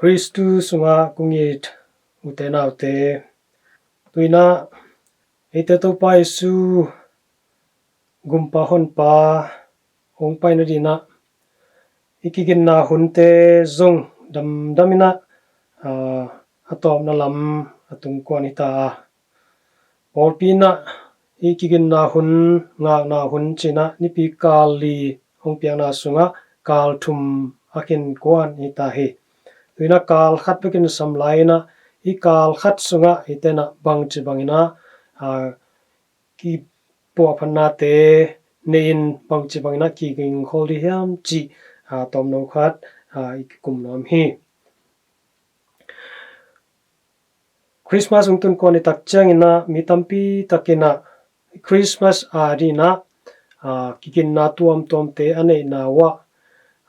Christu sunga kungit utenaute tuina ite to pa isu gumpa honpa ongpai na dina ikigin na hunte zong damina atom na lam atung kon ita orpina ikigin na hun nga na hun china nipi kali hongpiang na sunga kal thum akin kwan ita he tuina kal khat pekin samlaina I kal khat sunga itena bangchi bangina ki po phanna te nein bangchi bangina ki ging kholi hiam chi tom no khat ikum nom hi Christmas ungtun kon tak changina mitampi takina Christmas arina kikin na tuam tom te ane na wa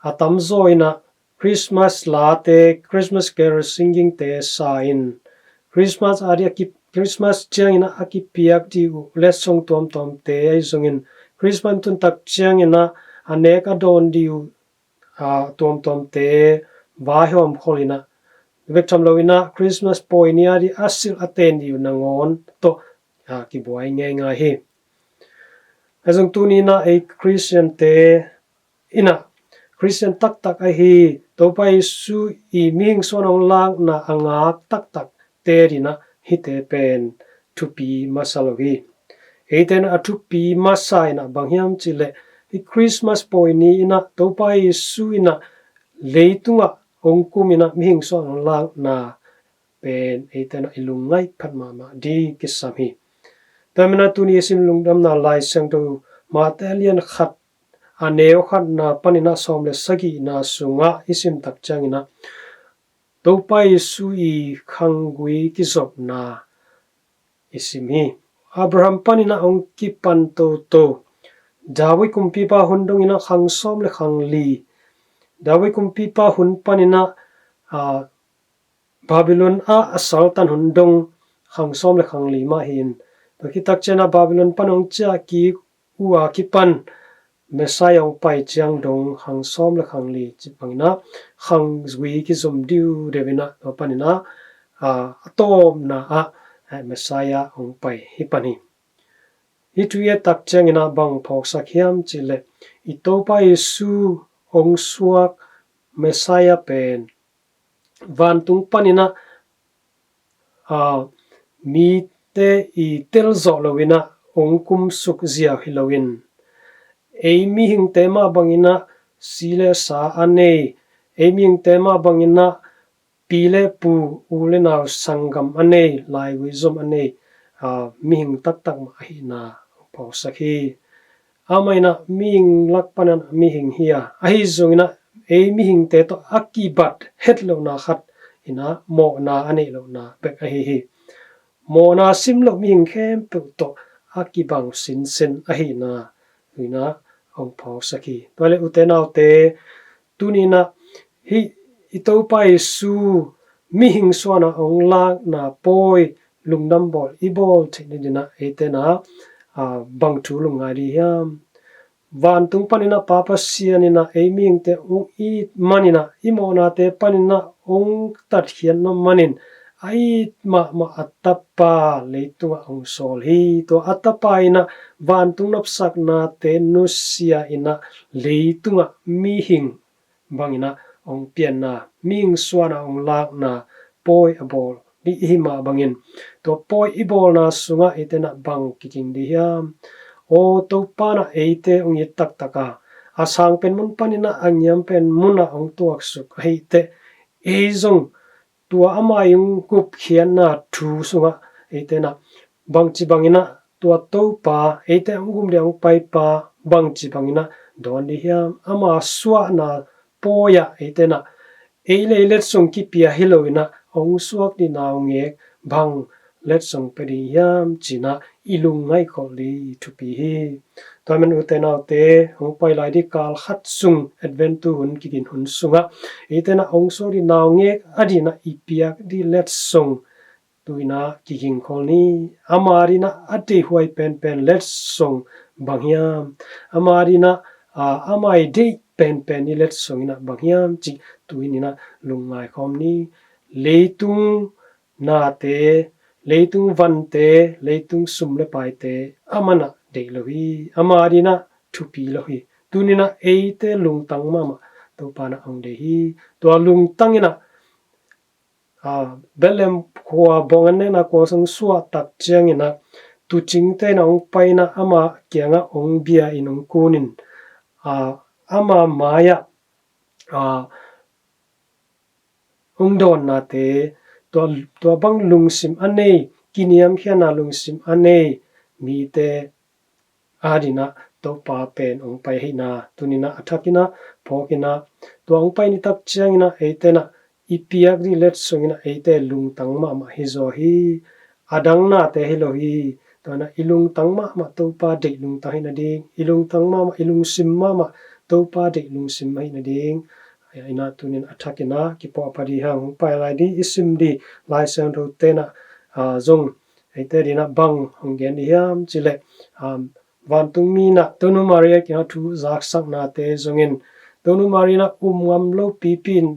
atam zoina Christmas la te Christmas carol singing te sain Christmas aria ki Christmas changina akipiak di lesson tom tom te ai zongin Christmas tun tak changina aneka don diu tom tom te va hom kholina vekcham loina Christmas poinia di asil aten diu nangon to ki buai nge hi azong tunina a Christian te ina Christian tak tak a hi topai su I ming sonong lang na angak tak tak te rina hite pen thupi masalogi eiten a thupi masai na banghiam chile I Christmas poini ina topai su ina leitunga ongkumina ming sonong lang na pen eiten ilungai phatma ma di kisami tamina Tuni Lungdamna Laisiangtho matalian khat aneo khat na panina somle sagi na sunga isim tak changina topai su I khangui kizop na isimi Abraham panina ongki panto to dawi kumpi pa hundong ina khang som le khang li dawi kumpi pa hun panina Babylon asaltan hundong khang som le khang li ma hin kitak chena Babylon panong cha ki uwa ki pan Messiah ong pai chiang dong khang som le khang li chipangina khang zui ki zum diu devina panina atom na Messiah ong pai hipani hituye tak changina bang phok sakhiam chile itopa Yesu ong suak Messiah pen van tung panina mi te I tel zo lowina ong kum suk zia hilowin Amy hing tema bangina sile sa anei Amy hing tema bangina pile pu ule na sangam anei lai wisdom anei mi hing tak tak ma hi na pau sakhi amaina mi hing lakpanan mi hing hia ahi zongina Amy hing te to akibat hetlo na khat ina mo na anei lo na bek ahi hi mo na simlo mi hing khem pe to akibang sin sen ahi na ina ong phau sakhi tole utenaute tunina hi itopai su mi hing swana ong lang na poi lungdam bol ibol thidina etena bang thu lungai ri hiam van tung panina papa sianina aiming te ong I manina imona te panina ong tat hian no manin ai ma atapa leitunga ong sol hi to atapa ina van tung nop sak na te nusia ina leitunga mi hing bangina ong pian na ming swana ong lak na poi abol bi hima bangin to poi ibol na sunga itena bang kiking di hiam o to pana eite ong tak taka asang pen mun panina anyam pen muna ong tuak suk heite ezong tua amayung kup khian na thu sunga etena bangchi bangina tua to pa ete ongum de ong pai pa bangchi bangina don di hiam ama swa na poya etena eile let song ki pia hiloina ong suak di naung ek bang let song pedi hiam china ilungai kholi thupi hi tomen utenaute ong pai lai di kal khat sung advent tu hun kikin hun sunga etena ong so di naung ek adina ipiak di let song tuina kiking kholni amarina ate huai pen let song banghiam amarina amai de pen ni let songina banghiam chi tuinina lungai khom ni leitung na te leitung van te leitung sum le pai te amana de lohi amarina thupi lohi tunina eite lungtang mama to pana ang de hi to lungtangina belem khwa bongan na ko sang suwa tak chiangina tu chingte na ong paina ama kyanga ong bia inong kunin ama maya ong don na te to bang lungsim anei kiniam hiana lungsim anei mi te adina to pa pen ong pai hina tunina athakina phokina to ong pai ni tak chiangina eitena ipiak ri let sungina eite lungtang ma hi zo hi adang na te hilohi to na ilung tangma ma to pa de lung ta hina ding ilung tangma ma ilung sim ma to pa de lung sim mai na ding ina tunin athakina ki po pari hang pai lai di isim di lai sang ro te na zong eite dina bang hong gen hiam chile van tung mi na tonu maria ki thu zak sak na te zongin tonu marina ngam lo pipin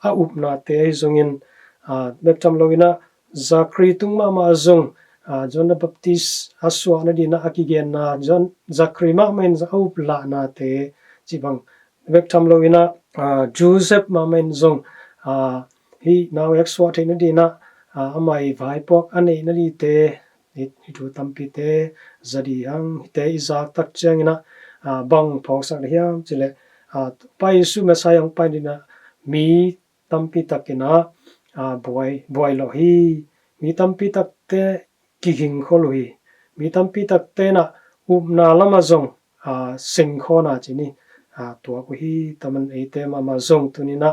a up na te zongin beptam loina zakri tung ma zong John the Baptist aswa na di na akigen na John zakri ma men za up la na te chibang beptam loina Joseph ma men zong hi now exwa te na di na amai vai pok ane na di te hi thu tampi te zadi hang te izak tak changina bang phok sak hiam chile pai su ma sayang pai dina mi tampi takina boy lo hi mi tampi tak te kiging khol hi mi tampi tak te na upna lama zong sing khona chini tua ko hi taman eite ma zong tunina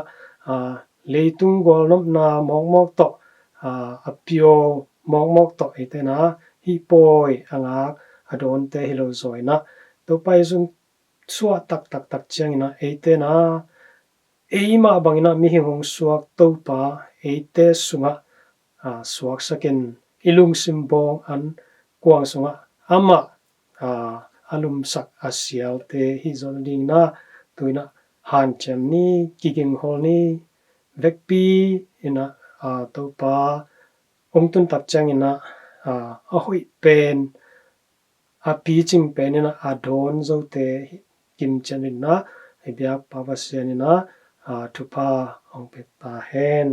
leitung gol nom na mok to apio mok to eite na hi poi angak adon te hilo zoina to pai zung suwa tak chiangina eite na eima bangina mi hong suak to pa eite sunga suak sakin ilung simbong an kuang sunga ama alum sak asial te hi zon ding na tuina han chem ni kiging hol ni vekpi ina to pa ong tun tak changina a hoi pen pi ching pen ina adon zo te kim chanin na biak pavasianina thupa ong pe ta hen